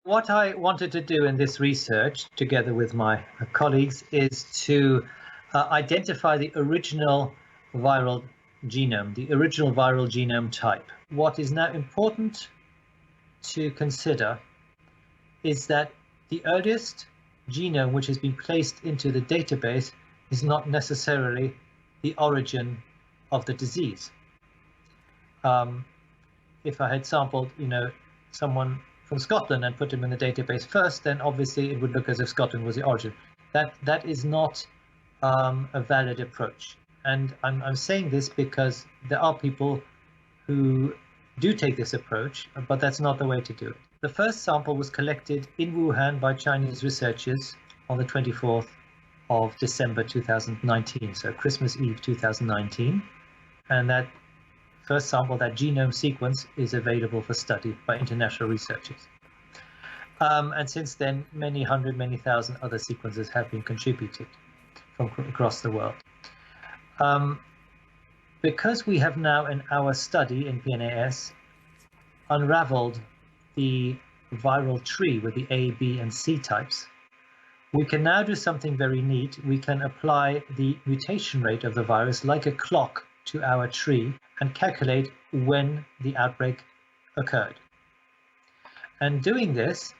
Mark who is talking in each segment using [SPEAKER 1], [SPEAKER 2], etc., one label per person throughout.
[SPEAKER 1] What I wanted to do in this research, together with my colleagues, is to identify the original viral genome, the original viral genome type. What is now important to consider is that the earliest genome which has been placed into the database is not necessarily the origin of the disease. If I had sampled, someone from Scotland and put him in the database first, then obviously it would look as if Scotland was the origin. That is not a valid approach. And I'm saying this because there are people who do take this approach, but that's not the way to do it. The first sample was collected in Wuhan by Chinese researchers on the 24th of December 2019, so Christmas Eve 2019. And that first sample, that genome sequence, is available for study by international researchers. And since then, many hundred, many thousand other sequences have been contributed from across the world. Because we have now in our study in PNAS unraveled the viral tree with the A, B, and C types, we can now do something very neat. We can apply the mutation rate of the virus like a clock to our tree and calculate when the outbreak occurred. And doing this,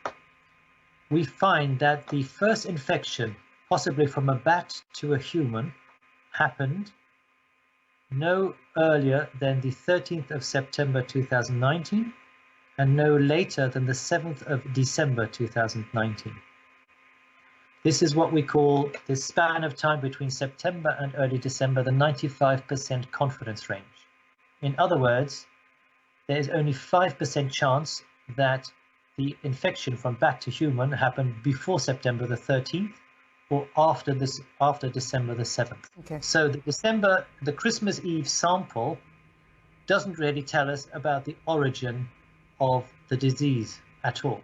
[SPEAKER 1] we find that the first infection, possibly from a bat to a human, happened no earlier than the 13th of September 2019 and no later than the 7th of December 2019. This is what we call the span of time between September and early December, the 95% confidence range. In other words, there is only 5% chance that the infection from bat to human happened before September the 13th or after December the 7th.
[SPEAKER 2] Okay.
[SPEAKER 1] So the Christmas Eve sample doesn't really tell us about the origin of the disease at all.